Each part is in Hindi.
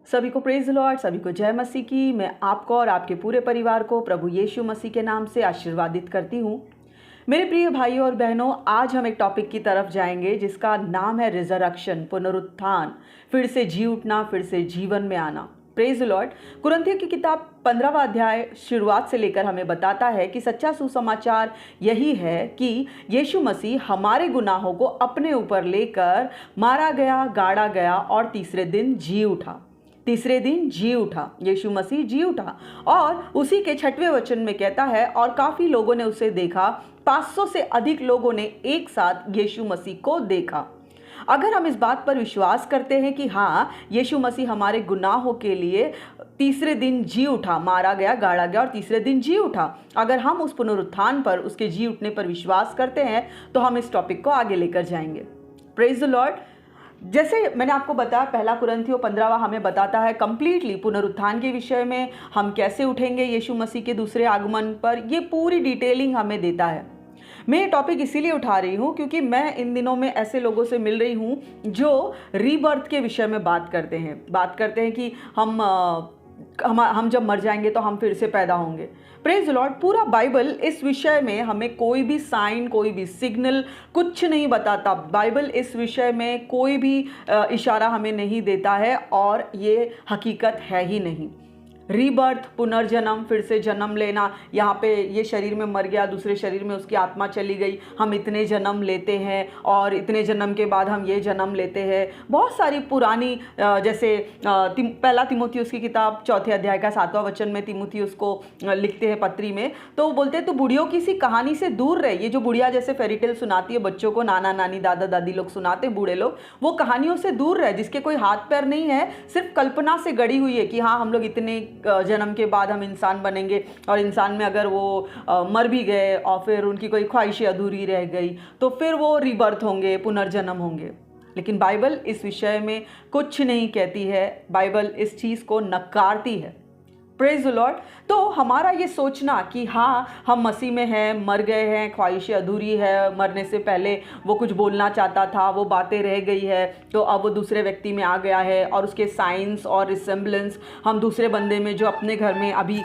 सभी को प्रेज द लॉर्ड, सभी को जय मसीह की। मैं आपको और आपके पूरे परिवार को प्रभु यीशु मसीह के नाम से आशीर्वादित करती हूँ। मेरे प्रिय भाइयों और बहनों, आज हम एक टॉपिक की तरफ जाएंगे जिसका नाम है रिजरेक्शन, पुनरुत्थान, फिर से जी उठना, फिर से जीवन में आना। Praise the Lord. कुरिन्थियों की किताब 15वां अध्याय शुरुआत से लेकर हमें बताता है कि सच्चा सुसमाचार यही है कि यीशु मसीह हमारे गुनाहों को अपने ऊपर लेकर मारा गया, गाड़ा गया और तीसरे दिन जी उठा। तीसरे दिन जी उठा, यीशु मसीह जी उठा। और उसी के 6वें वचन में कहता है, और काफ़ी लोगों ने उसे देखा, 500 से अधिक लोगों ने एक साथ यीशु मसीह को देखा। अगर हम इस बात पर विश्वास करते हैं कि हाँ, यीशु मसीह हमारे गुनाहों के लिए तीसरे दिन जी उठा, मारा गया, गाड़ा गया और तीसरे दिन जी उठा, अगर हम उस पुनरुत्थान पर, उसके जी उठने पर विश्वास करते हैं, तो हम इस टॉपिक को आगे लेकर जाएंगे। Praise the Lord. जैसे मैंने आपको बताया, पहला कुरिन्थियों 15वां हमें बताता है कंप्लीटली पुनरुत्थान के विषय में, हम कैसे उठेंगे यीशु मसीह के दूसरे आगमन पर, ये पूरी डिटेलिंग हमें देता है। मैं ये टॉपिक इसीलिए उठा रही हूँ क्योंकि मैं इन दिनों में ऐसे लोगों से मिल रही हूँ जो रीबर्थ के विषय में बात करते हैं कि हम जब मर जाएंगे तो हम फिर से पैदा होंगे। Praise the Lord. पूरा बाइबल इस विषय में हमें कोई भी साइन, कोई भी सिग्नल, कुछ नहीं बताता। बाइबल इस विषय में कोई भी इशारा हमें नहीं देता है और ये हकीकत है ही नहीं। रीबर्थ, पुनर्जन्म, फिर से जन्म लेना, यहाँ पे ये शरीर में मर गया, दूसरे शरीर में उसकी आत्मा चली गई, हम इतने जन्म लेते हैं और इतने जन्म के बाद हम ये जन्म लेते हैं। बहुत सारी पुरानी जैसे पहला तीमुथियुस की किताब 4 अध्याय का 7वां वचन में तीमुथियुस को लिखते हैं पत्री में, तो वो बोलते हैं तो बुढ़ियों की सी कहानी से दूर रहे। ये जो बुढ़िया जैसे फेरीटेल सुनाती है बच्चों को, नाना नानी दादा दादी लोग सुनाते हैं, बूढ़े लोग, वो कहानियों से दूर रहे जिसके कोई हाथ पैर नहीं है, सिर्फ कल्पना से गढ़ी हुई है कि हाँ, हम लोग इतने जन्म के बाद हम इंसान बनेंगे और इंसान में अगर वो मर भी गए और फिर उनकी कोई ख्वाहिशें अधूरी रह गई तो फिर वो रीबर्थ होंगे, पुनर्जन्म होंगे। लेकिन बाइबल इस विषय में कुछ नहीं कहती है, बाइबल इस चीज़ को नकारती है। Praise the Lord. तो हमारा ये सोचना कि हाँ, हम मसीह में हैं, मर गए हैं, ख्वाहिशें अधूरी है, मरने से पहले वो कुछ बोलना चाहता था, वो बातें रह गई है, तो अब वो दूसरे व्यक्ति में आ गया है और उसके साइंस और रिसेम्बलेंस हम दूसरे बंदे में जो अपने घर में अभी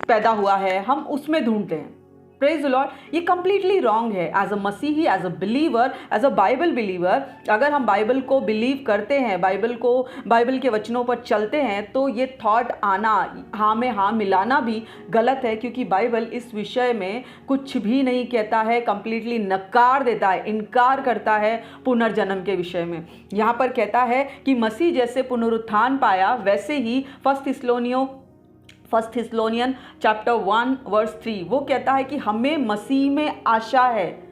पैदा हुआ है, हम उसमें ढूंढते हैं। Praise the Lord. ये कंप्लीटली रॉन्ग है। एज अ मसीही, as a believer, as a Bible believer, अगर हम बाइबल को बिलीव करते हैं, बाइबल के वचनों पर चलते हैं, तो ये थॉट आना, हाँ में हाँ मिलाना भी गलत है, क्योंकि बाइबल इस विषय में कुछ भी नहीं कहता है, कंप्लीटली नकार देता है, इनकार करता है पुनर्जन्म के विषय में। यहाँ पर कहता है कि मसीह जैसे पुनरुत्थान पाया, वैसे ही फर्स्ट थिस्सलुनीयन चैप्टर 1 वर्स 3 वो कहता है कि हमें मसीह में आशा है,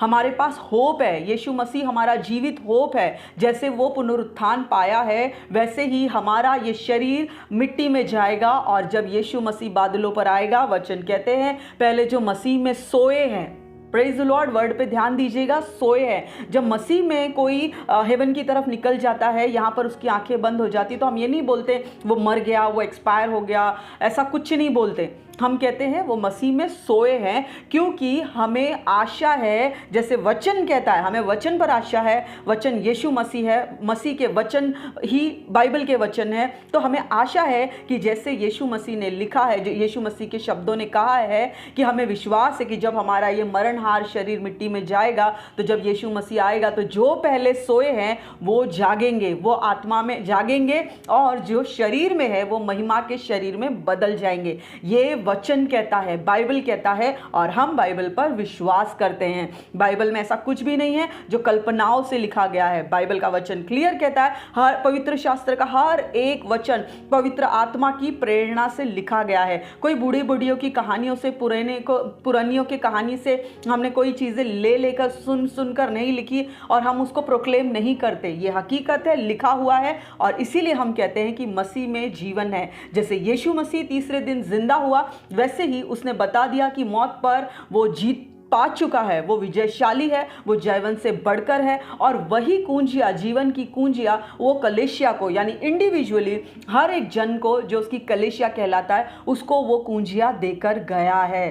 हमारे पास होप है। यीशु मसीह हमारा जीवित होप है। जैसे वो पुनरुत्थान पाया है, वैसे ही हमारा ये शरीर मिट्टी में जाएगा और जब यीशु मसीह बादलों पर आएगा, वचन कहते हैं पहले जो मसीह में सोए हैं, प्रेज द लॉर्ड, वर्ड पे ध्यान दीजिएगा, सोए हैं। जब मसीह में कोई हेवन की तरफ निकल जाता है, यहाँ पर उसकी आंखें बंद हो जाती, तो हम ये नहीं बोलते वो मर गया, वो एक्सपायर हो गया, ऐसा कुछ नहीं बोलते। हम कहते हैं वो मसीह में सोए हैं, क्योंकि हमें आशा है, जैसे वचन कहता है, हमें वचन पर आशा है। वचन यीशु मसीह है, मसीह के वचन ही बाइबल के वचन है। तो हमें आशा है कि जैसे यीशु मसीह ने लिखा है, जो यीशु मसीह के शब्दों ने कहा है, कि हमें विश्वास है कि जब हमारा ये मरणहार शरीर मिट्टी में जाएगा, तो जब यीशु मसीह आएगा तो जो पहले सोए हैं वो जागेंगे, वो आत्मा में जागेंगे, और जो शरीर में है वो महिमा के शरीर में बदल जाएंगे। ये वचन कहता है, बाइबल कहता है, और हम बाइबल पर विश्वास करते हैं। बाइबल में ऐसा कुछ भी नहीं है जो कल्पनाओं से लिखा गया है। बाइबल का वचन क्लियर कहता है, हर पवित्र शास्त्र का हर एक वचन पवित्र आत्मा की प्रेरणा से लिखा गया है। कोई बूढ़ी बुढ़ियों की कहानियों से, पुरानियों की कहानी से हमने कोई चीजें लेकर सुनकर नहीं लिखी और हम उसको प्रोक्लेम नहीं करते। ये हकीकत है, लिखा हुआ है, और इसीलिए हम कहते हैं कि मसीह में जीवन है। जैसे यीशु मसीह तीसरे दिन जिंदा हुआ, वैसे ही उसने बता दिया कि मौत पर वो जीत पा चुका है, वो विजयशाली है, वो जयवंत से बढ़कर है, और वही कुंजिया, जीवन की कुंजिया, वो कलेशिया को, यानी इंडिविजुअली हर एक जन को जो उसकी कलेशिया कहलाता है, उसको वो कुंजिया देकर गया है।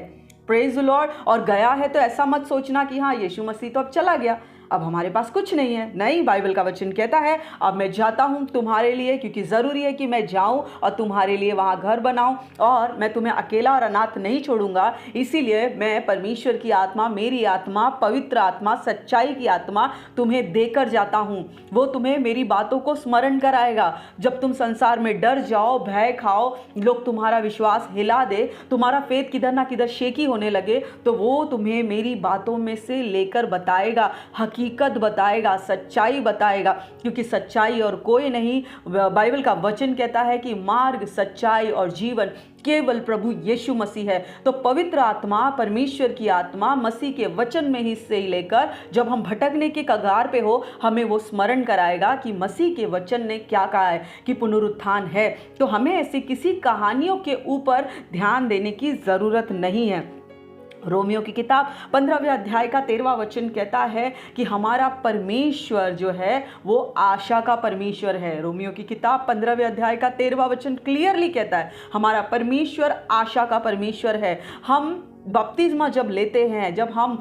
Praise the Lord. और गया है तो ऐसा मत सोचना कि हाँ, यीशु मसीह तो अब चला गया। अब हमारे पास कुछ नहीं है। नहीं, बाइबल का वचन कहता है अब मैं जाता हूँ तुम्हारे लिए, क्योंकि ज़रूरी है कि मैं जाऊँ और तुम्हारे लिए वहाँ घर बनाऊँ, और मैं तुम्हें अकेला और अनाथ नहीं छोड़ूंगा। इसीलिए मैं परमेश्वर की आत्मा, मेरी आत्मा, पवित्र आत्मा, सच्चाई की आत्मा तुम्हें देकर जाता हूँ। वो तुम्हें मेरी बातों को स्मरण कराएगा। जब तुम संसार में डर जाओ, भय खाओ, लोग तुम्हारा विश्वास हिला दे, तुम्हारा फेथ किधर ना किधर शेकी होने लगे, तो वो तुम्हें मेरी बातों में से लेकर बताएगा, हकीकत बताएगा, सच्चाई बताएगा, क्योंकि सच्चाई और कोई नहीं। बाइबल का वचन कहता है कि मार्ग, सच्चाई और जीवन केवल प्रभु यीशु मसीह है। तो पवित्र आत्मा, परमेश्वर की आत्मा मसीह के वचन में ही से लेकर जब हम भटकने के कगार पे हो, हमें वो स्मरण कराएगा कि मसीह के वचन ने क्या कहा है कि पुनरुत्थान है। तो हमें ऐसी किसी कहानियों के ऊपर ध्यान देने की ज़रूरत नहीं है। रोमियो की किताब 15वें अध्याय का 13वां वचन कहता है कि हमारा परमेश्वर जो है वो आशा का परमेश्वर है। रोमियो की किताब 15वें अध्याय का 13वां वचन क्लियरली कहता है हमारा परमेश्वर आशा का परमेश्वर है। हम बपतिस्मा जब लेते हैं, जब हम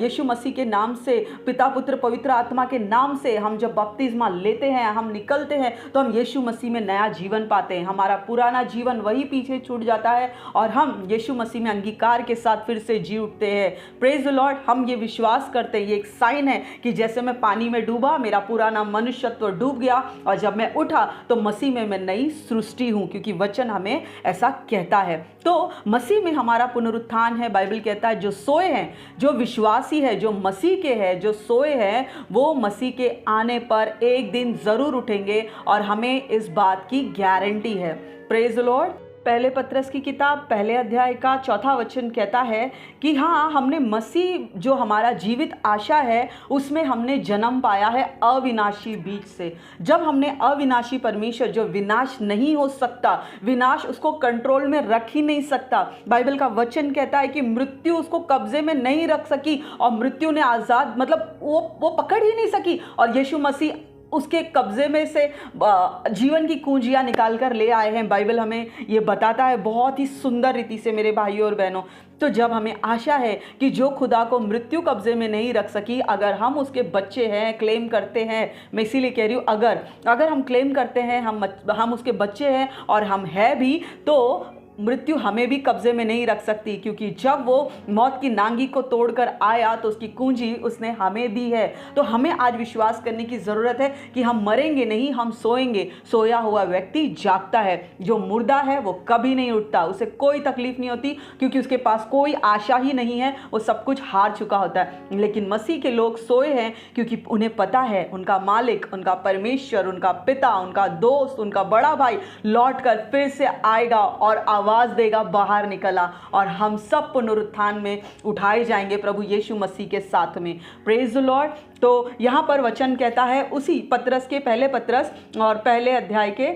यीशु मसीह के नाम से, पिता पुत्र पवित्र आत्मा के नाम से हम जब बपतिस्मा लेते हैं, हम निकलते हैं, तो हम यीशु मसीह में नया जीवन पाते हैं। हमारा पुराना जीवन वही पीछे छूट जाता है और हम यीशु मसीह में अंगीकार के साथ फिर से जी उठते हैं। Praise the Lord. हम ये विश्वास करते हैं, ये एक साइन है कि जैसे मैं पानी में डूबा, मेरा पुराना मनुष्यत्व डूब गया, और जब मैं उठा तो मसीह में मैं नई सृष्टि हूँ, क्योंकि वचन हमें ऐसा कहता है। तो मसीह में हमारा पुनरुत्थान है। बाइबल कहता है जो सोए हैं, जो विश्वासी है, जो मसीह के हैं, जो सोए हैं, वो मसीह के आने पर एक दिन जरूर उठेंगे, और हमें इस बात की गारंटी है। Praise the Lord. पहले पत्रस की किताब 1 अध्याय का 4वां वचन कहता है कि हाँ, हमने मसीह जो हमारा जीवित आशा है उसमें हमने जन्म पाया है अविनाशी बीज से। जब हमने अविनाशी परमेश्वर जो विनाश नहीं हो सकता, विनाश उसको कंट्रोल में रख ही नहीं सकता। बाइबल का वचन कहता है कि मृत्यु उसको कब्जे में नहीं रख सकी, और मृत्यु ने आज़ाद मतलब वो पकड़ ही नहीं सकी, और यीशु मसीह उसके कब्जे में से जीवन की कुंजियां निकाल कर ले आए हैं। बाइबल हमें ये बताता है बहुत ही सुंदर रीति से मेरे भाइयों और बहनों। तो जब हमें आशा है कि जो खुदा को मृत्यु कब्जे में नहीं रख सकी, अगर हम उसके बच्चे हैं, क्लेम करते हैं, मैं इसीलिए कह रही हूँ अगर हम क्लेम करते हैं हम उसके बच्चे हैं, और हम हैं भी, तो मृत्यु हमें भी कब्जे में नहीं रख सकती, क्योंकि जब वो मौत की नांगी को तोड़कर आया तो उसकी कुंजी उसने हमें दी है। तो हमें आज विश्वास करने की ज़रूरत है कि हम मरेंगे नहीं, हम सोएंगे। सोया हुआ व्यक्ति जागता है, जो मुर्दा है वो कभी नहीं उठता, उसे कोई तकलीफ नहीं होती, क्योंकि उसके पास कोई आशा ही नहीं है, वो सब कुछ हार चुका होता है। लेकिन मसीह के लोग सोए हैं क्योंकि उन्हें पता है उनका मालिक, उनका परमेश्वर, उनका पिता, उनका दोस्त, उनका बड़ा भाई लौट कर फिर से आएगा और आवाज देगा, बाहर निकला, और हम सब पुनरुत्थान में उठाए जाएंगे प्रभु यीशु मसीह के साथ में। Praise the Lord. तो यहाँ पर वचन कहता है उसी पत्रस के पहले पत्रस और पहले अध्याय के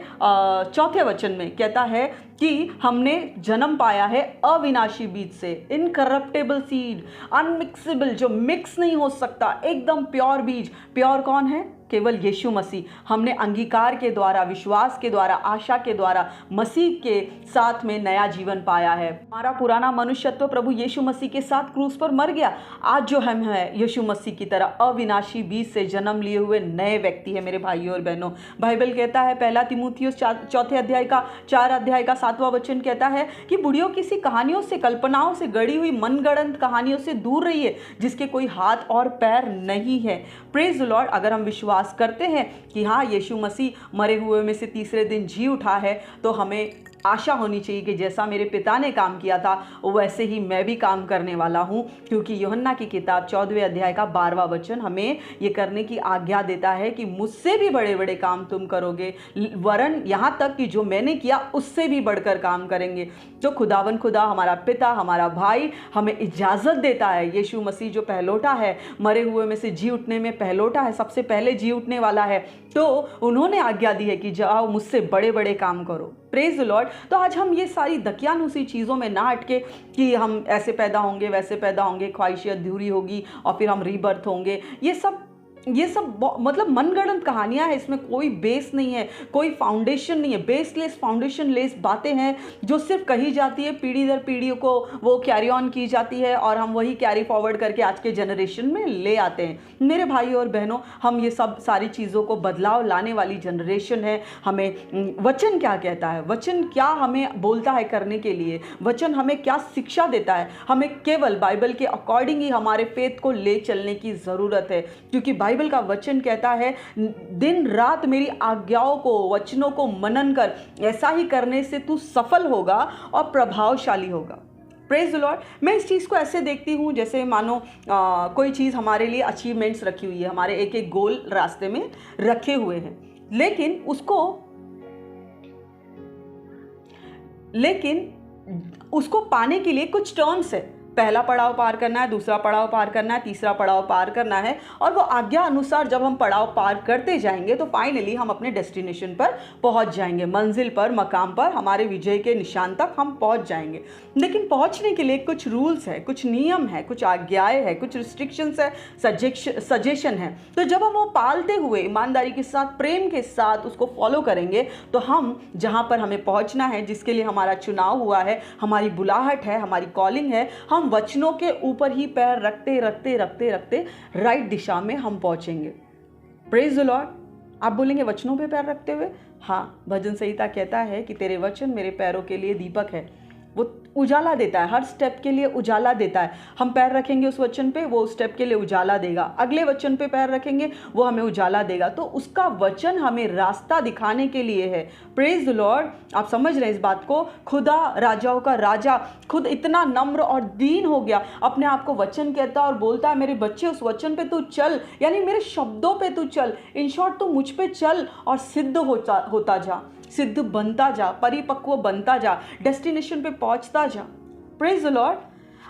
4वें वचन में कहता है कि हमने जन्म पाया है अविनाशी बीज से, इनकरप्टेबल सीड, अनमिक्सेबल, जो मिक्स नहीं हो सकता, एकदम प्योर बीज। प्योर कौन है? केवल यीशु मसीह। हमने अंगीकार के द्वारा, विश्वास के द्वारा, आशा के द्वारा मसीह के साथ में नया जीवन पाया है। हमारा पुराना मनुष्यत्व प्रभु यीशु मसीह के साथ क्रूस पर मर गया। आज जो हम हैं यीशु मसीह की तरह अविनाशी बीज से जन्म लिए हुए नए व्यक्ति है मेरे भाइयों और बहनों। बाइबल कहता है 1 तीमुथियुस 4 अध्याय का 7वां वचन कहता है कि बुढ़ियों किसी कहानियों से, कल्पनाओं से गढ़ी हुई मनगढ़ंत कहानियों से दूर रहिए, जिसके कोई हाथ और पैर नहीं है। Praise the Lord. अगर हम विश्वास करते हैं कि हाँ, यीशु मसीह मरे हुए में से तीसरे दिन जी उठा है, तो हमें आशा होनी चाहिए कि जैसा मेरे पिता ने काम किया था वैसे ही मैं भी काम करने वाला हूँ, क्योंकि यूहन्ना की किताब 14वें अध्याय का 12वां वचन हमें ये करने की आज्ञा देता है कि मुझसे भी बड़े बड़े काम तुम करोगे, वरन यहाँ तक कि जो मैंने किया उससे भी बढ़कर काम करेंगे। जो खुदावन खुदा, हमारा पिता, हमारा भाई हमें इजाज़त देता है। यीशु मसीह जो पहलोटा है, मरे हुए में से जी उठने में पहलोटा है, सबसे पहले जी उठने वाला है, तो उन्होंने आज्ञा दी है कि जाओ मुझसे बड़े बड़े काम करो। Praise the Lord. तो आज हम ये सारी दकियानुसी चीज़ों में ना अटके कि हम ऐसे पैदा होंगे, वैसे पैदा होंगे, ख्वाहिशें अधूरी होगी और फिर हम रीबर्थ होंगे, ये सब ये सब मतलब मनगढ़ंत कहानियां हैं, इसमें कोई बेस नहीं है, कोई फाउंडेशन नहीं है, बेसलेस फाउंडेशन लेस बातें हैं जो सिर्फ कही जाती है, पीढ़ी दर पीढ़ियों को वो कैरी ऑन की जाती है और हम वही कैरी फॉरवर्ड करके आज के जनरेशन में ले आते हैं। मेरे भाई और बहनों, हम ये सब सारी चीज़ों को बदलाव लाने वाली जनरेशन है। हमें वचन क्या कहता है, वचन क्या हमें बोलता है करने के लिए, वचन हमें क्या शिक्षा देता है, हमें केवल बाइबल के अकॉर्डिंग ही हमारे फेथ को ले चलने की ज़रूरत है। क्योंकि बाइबल का वचन कहता है, दिन रात मेरी आज्ञाओं को, वचनों को मनन कर, ऐसा ही करने से तू सफल होगा और प्रभावशाली होगा। Praise the Lord. मैं इस चीज़ को ऐसे देखती हूँ जैसे मानो कोई चीज़ हमारे लिए अचीवमेंट्स रखी हुई है, हमारे एक एक गोल रास्ते में रखे हुए हैं, लेकिन उसको पाने के लिए कुछ टर्म्स है। पहला पड़ाव पार करना है, दूसरा पड़ाव पार करना है, तीसरा पड़ाव पार करना है, और वो आज्ञा अनुसार जब हम पड़ाव पार करते जाएंगे तो फाइनली हम अपने डेस्टिनेशन पर पहुंच जाएंगे, मंजिल पर, मकाम पर, हमारे विजय के निशान तक हम पहुंच जाएंगे। लेकिन पहुंचने के लिए कुछ रूल्स है, कुछ नियम है, कुछ आज्ञाएं है, कुछ रिस्ट्रिक्शंस है, सजेशन है। तो जब हम वो पालते हुए ईमानदारी के साथ, प्रेम के साथ उसको फॉलो करेंगे तो हम जहां पर हमें पहुंचना है, जिसके लिए हमारा चुनाव हुआ है, हमारी बुलाहट है, हमारी कॉलिंग है, हम वचनों के ऊपर ही पैर रखते रखते रखते रखते राइट दिशा में हम पहुंचेंगे। Praise the Lord. आप बोलेंगे वचनों पे पैर रखते हुए? हाँ, भजन संहिता कहता है कि तेरे वचन मेरे पैरों के लिए दीपक है, वो उजाला देता है, हर स्टेप के लिए उजाला देता है। हम पैर रखेंगे उस वचन पे, वो उस स्टेप के लिए उजाला देगा, अगले वचन पे पैर रखेंगे, वो हमें उजाला देगा। तो उसका वचन हमें रास्ता दिखाने के लिए है। Praise the Lord. आप समझ रहे हैं इस बात को? खुदा राजाओं का राजा खुद इतना नम्र और दीन हो गया, अपने आप को वचन कहता और बोलता है, मेरे बच्चे उस वचन पे तू चल, यानी मेरे शब्दों पे तू चल, इन शॉर्ट तू मुझ पे चल और सिद्ध होता जा, सिद्ध बनता जा, परिपक्व बनता जा, डेस्टिनेशन पे पहुंचता जा। Praise the Lord.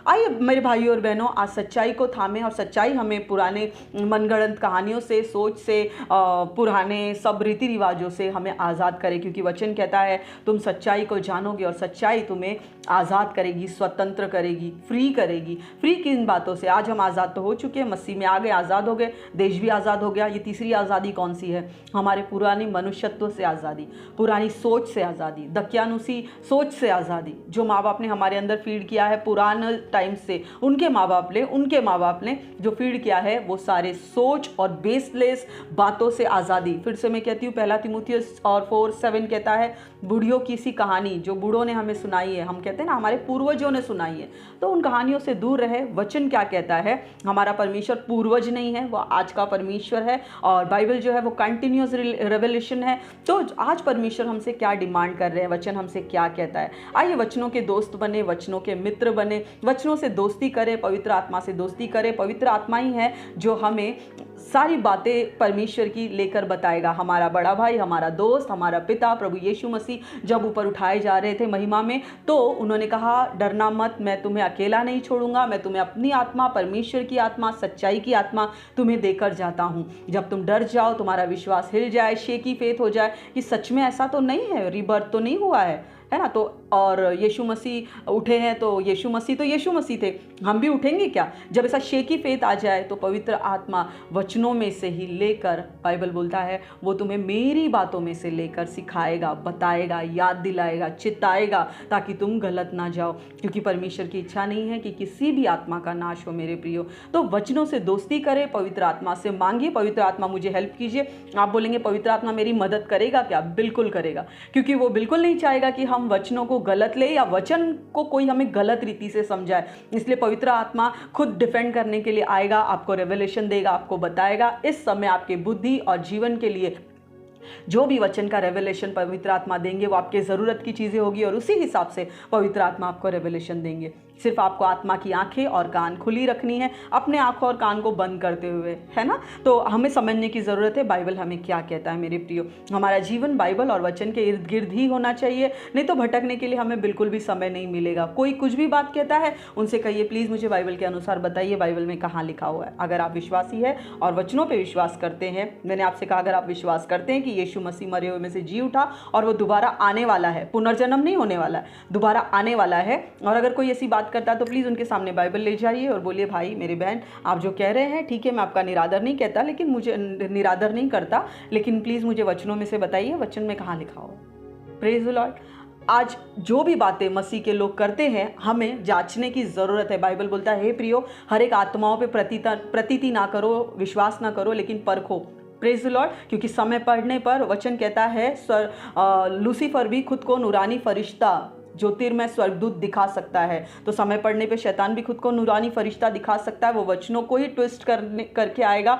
आइए मेरे भाइयों और बहनों, आज सच्चाई को थामें, और सच्चाई हमें पुराने मनगढ़ंत कहानियों से, सोच से, पुराने सब रीति रिवाजों से हमें आज़ाद करे। क्योंकि वचन कहता है तुम सच्चाई को जानोगे और सच्चाई तुम्हें आज़ाद करेगी, स्वतंत्र करेगी, फ्री करेगी। फ्री किन बातों से? आज हम आज़ाद तो हो चुके हैं, मसीह में आ गए, आज़ाद हो गए, देश भी आज़ाद हो गया। ये तीसरी आज़ादी कौन सी है? हमारे पुरानी मनुष्यत्व से आज़ादी, पुरानी सोच से आज़ादी, दकियानुसी सोच से आज़ादी, जो माँ बाप ने हमारे अंदर फीड किया है पुराने टाइम से, उनके माँ बाप ने जो फीड किया है, वो सारे सोच और बेसलेस बातों से आज़ादी। फिर से मैं कहती हूँ, पहला तीमुथियुस और 4:7 कहता है, बूढ़ियों की सी कहानी जो बूढ़ों ने हमें सुनाई है, हम कहते हैं ना हमारे पूर्वजों ने सुनाई है, तो उन कहानियों से दूर रहे। वचन क्या कहता है? हमारा परमेश्वर पूर्वज नहीं है, वो आज का परमेश्वर है, और बाइबल जो है वो कंटिन्यूअस रेवलेशन है। तो आज परमेश्वर हमसे क्या डिमांड कर रहे हैं, वचन हमसे क्या कहता है? आइए वचनों के दोस्त बने, वचनों के मित्र बने, वचनों से दोस्ती करें, पवित्र आत्मा से दोस्ती करें। पवित्र आत्मा ही है जो हमें सारी बातें परमेश्वर की लेकर बताएगा। हमारा बड़ा भाई, हमारा दोस्त, हमारा पिता प्रभु यीशु मसीह जब ऊपर उठाए जा रहे थे महिमा में, तो उन्होंने कहा, डरना मत, मैं तुम्हें अकेला नहीं छोड़ूंगा, मैं तुम्हें अपनी आत्मा, परमेश्वर की आत्मा, सच्चाई की आत्मा तुम्हें देकर जाता हूं। जब तुम डर जाओ, तुम्हारा विश्वास हिल जाए, शेकी फेथ हो जाए कि सच में ऐसा तो नहीं है, रीबर्थ तो नहीं हुआ है ना, तो और यीशु मसीह उठे हैं, तो यीशु मसीह थे, हम भी उठेंगे क्या? जब ऐसा शेकी फेथ आ जाए तो पवित्र आत्मा वचनों में से ही लेकर, बाइबल बोलता है, वो तुम्हें मेरी बातों में से लेकर सिखाएगा, बताएगा, याद दिलाएगा, चिताएगा, ताकि तुम गलत ना जाओ। क्योंकि परमेश्वर की इच्छा नहीं है कि किसी भी आत्मा का नाश हो मेरे प्रियो। तो वचनों से दोस्ती करें, पवित्र आत्मा से मांगिए, पवित्र आत्मा मुझे हेल्प कीजिए। आप बोलेंगे पवित्र आत्मा मेरी मदद करेगा क्या? बिल्कुल करेगा, क्योंकि वो बिल्कुल नहीं चाहेगा कि हम वचनों को गलत ले या वचन को कोई हमें गलत रीति से समझाए। इसलिए पवित्र आत्मा खुद डिफेंड करने के लिए आएगा, आपको रेवलेशन देगा, आपको बताएगा। इस समय आपके बुद्धि और जीवन के लिए जो भी वचन का रेवलेशन पवित्र आत्मा देंगे, वो आपके ज़रूरत की चीज़ें होगी, और उसी हिसाब से पवित्र आत्मा आपको रेवलेशन देंगे। सिर्फ आपको आत्मा की आंखें और कान खुली रखनी है, अपने आंखों और कान को बंद करते हुए, है ना। तो हमें समझने की ज़रूरत है बाइबल हमें क्या कहता है मेरे प्रियो। हमारा जीवन बाइबल और वचन के इर्द गिर्द ही होना चाहिए, नहीं तो भटकने के लिए हमें बिल्कुल भी समय नहीं मिलेगा। कोई कुछ भी बात कहता है, उनसे कहिए प्लीज़ मुझे बाइबल के अनुसार बताइए, बाइबल में कहाँ लिखा हुआ है। अगर आप विश्वासी है और वचनों पर विश्वास करते हैं, मैंने आपसे कहा अगर आप विश्वास करते हैं कि कि यीशु मसीह मरे हुए में से जी उठा और वो दोबारा आने वाला है, पुनर्जन्म नहीं होने वाला है, दोबारा आने वाला है। और अगर कोई ऐसी बात करता है तो प्लीज़ उनके सामने बाइबल ले जाइए और बोलिए भाई मेरी बहन आप जो कह रहे हैं ठीक है, मैं आपका निरादर नहीं कहता, लेकिन मुझे निरादर नहीं करता, लेकिन प्लीज़ मुझे वचनों में से बताइए वचन में कहाँ लिखा हो। Praise the Lord. आज जो भी बातें मसीह के लोग करते हैं हमें जांचने की ज़रूरत है। बाइबल बोलता है हे प्रियो, हर एक आत्माओं पे प्रतीति ना करो, विश्वास ना करो, लेकिन परखो। Praise the Lord. क्योंकि समय पढ़ने पर वचन कहता है लूसीफर भी खुद को नूरानी फरिश्ता, ज्योतिर्मय स्वर्गदूत दिखा सकता है। तो समय पढ़ने पे शैतान भी खुद को नूरानी फरिश्ता दिखा सकता है। वो वचनों को ही ट्विस्ट करके आएगा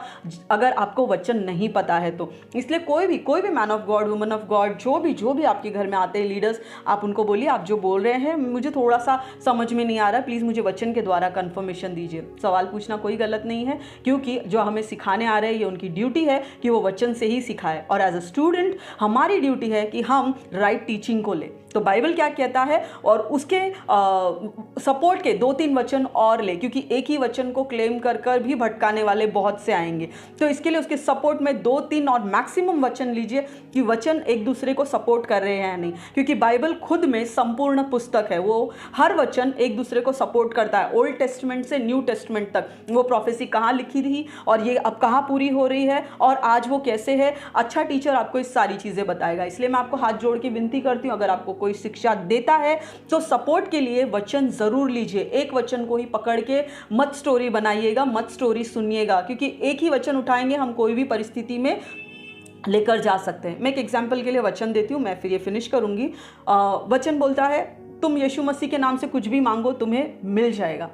अगर आपको वचन नहीं पता है तो। इसलिए कोई भी man of God, woman of God, जो भी आपके घर में आते हैं लीडर्स, आप उनको बोलिए आप जो बोल रहे हैं मुझे थोड़ा सा समझ में नहीं आ रहा, प्लीज़ मुझे वचन के द्वारा कन्फर्मेशन दीजिए। सवाल पूछना कोई गलत नहीं है, क्योंकि जो हमें सिखाने आ रहे हैं ये उनकी ड्यूटी है कि वो वचन से ही सिखाए। और एज अ स्टूडेंट हमारी ड्यूटी है कि हम राइट टीचिंग को लें। तो बाइबल क्या कहता है और उसके सपोर्ट के 2-3 वचन और ले, क्योंकि एक ही वचन को क्लेम कर भी भटकाने वाले बहुत से आएंगे। तो इसके लिए उसके सपोर्ट में 2-3 और मैक्सिमम वचन लीजिए कि वचन एक दूसरे को सपोर्ट कर रहे हैं या नहीं। क्योंकि बाइबल खुद में संपूर्ण पुस्तक है, वो हर वचन एक दूसरे को सपोर्ट करता है। ओल्ड टेस्टमेंट से न्यू टेस्टमेंट तक वो प्रोफेसी कहाँ लिखी थी और ये अब कहाँ पूरी हो रही है और आज वो कैसे है। अच्छा टीचर आपको इस सारी चीज़ें बताएगा। इसलिए मैं आपको हाथ जोड़ के विनती करती हूँ, अगर आपको कोई शिक्षा देता है तो सपोर्ट के लिए वचन जरूर लीजिए। एक वचन को ही पकड़ के मत स्टोरी बनाइएगा, मत स्टोरी सुनिएगा, क्योंकि एक ही वचन उठाएंगे हम कोई भी परिस्थिति में लेकर जा सकते हैं। मैं एक एग्जाम्पल के लिए वचन देती हूँ, मैं फिर ये फिनिश करूंगी। वचन बोलता है तुम यीशु मसीह के नाम से कुछ भी मांगो तुम्हें मिल जाएगा।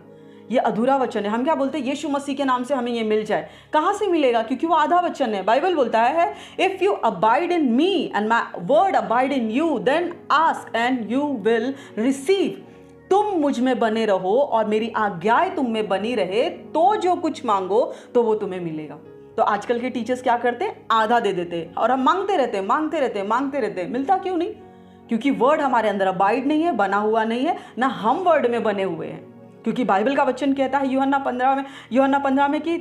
ये अधूरा वचन है। हम क्या बोलते हैं यीशु मसीह के नाम से हमें ये मिल जाए, कहाँ से मिलेगा? क्योंकि वो आधा वचन है। बाइबल बोलता है if you abide in me and my word abide in you then ask and you will receive. तुम मुझ में बने रहो और मेरी आज्ञाएं तुम में बनी रहे तो जो कुछ मांगो तो वो तुम्हें मिलेगा। तो आजकल के टीचर्स क्या करते हैं, आधा दे देते हैं और हम मांगते रहते, मिलता क्यों नहीं? क्योंकि वर्ड हमारे अंदर अबाइड नहीं है, बना हुआ नहीं है, ना हम वर्ड में बने हुए हैं। क्योंकि बाइबल का वचन कहता है यूहन्ना 15 में कि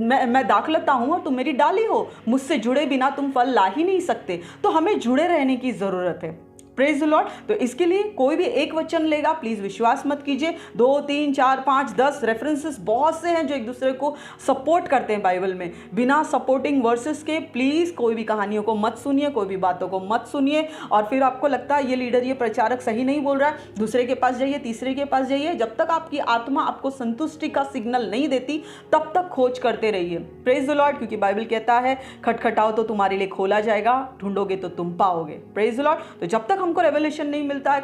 मैं दाखलता हूं और तुम मेरी डाली हो, मुझसे जुड़े बिना तुम फल ला ही नहीं सकते। तो हमें जुड़े रहने की जरूरत है। Praise the Lord. तो इसके लिए कोई भी एक वचन लेगा, प्लीज विश्वास मत कीजिए। 2, 3, 4, 5, 10 रेफरेंसेस बहुत से हैं जो एक दूसरे को सपोर्ट करते हैं बाइबल में। बिना सपोर्टिंग वर्सेस के प्लीज कोई भी कहानियों को मत सुनिए, कोई भी बातों को मत सुनिए। और फिर आपको लगता है ये लीडर, ये प्रचारक सही नहीं बोल रहा है, दूसरे के पास जाइए, तीसरे के पास जाइए। जब तक आपकी आत्मा आपको संतुष्टि का सिग्नल नहीं देती तब तक खोज करते रहिए। Praise the Lord. क्योंकि बाइबल कहता है खटखटाओ तो तुम्हारे लिए खोला जाएगा, ढूंढोगे तो तुम पाओगे। Praise the Lord. तो जब तक हमको रेवलेशन नहीं मिलता है,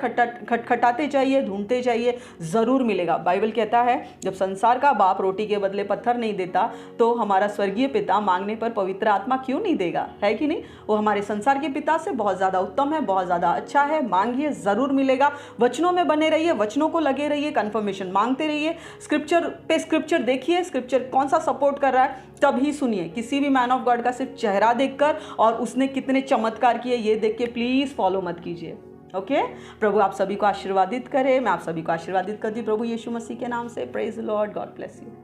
खटखटाते जाइए, ढूंढते जाइए, जरूर मिलेगा। बाइबल कहता है जब संसार का बाप रोटी के बदले पत्थर नहीं देता तो हमारा स्वर्गीय पिता मांगने पर पवित्र आत्मा क्यों नहीं देगा? है कि नहीं? वो हमारे संसार के पिता से बहुत ज्यादा उत्तम है, बहुत ज्यादा अच्छा है। मांगिए, जरूर मिलेगा। वचनों में बने रहिए, वचनों को लगे रहिए, कंफर्मेशन मांगते रहिए। स्क्रिप्चर पे स्क्रिप्चर देखिए, स्क्रिप्चर कौन सा सपोर्ट कर रहा है तभी सुनिए। किसी भी मैन ऑफ गॉड का सिर्फ चेहरा देखकर और उसने कितने चमत्कार किए ये देख के प्लीज फॉलो मत कीजिए। ओके प्रभु आप सभी को आशीर्वादित करे। मैं आप सभी को आशीर्वादित करती हूँ प्रभु यीशु मसीह के नाम से। Praise the Lord. God bless you.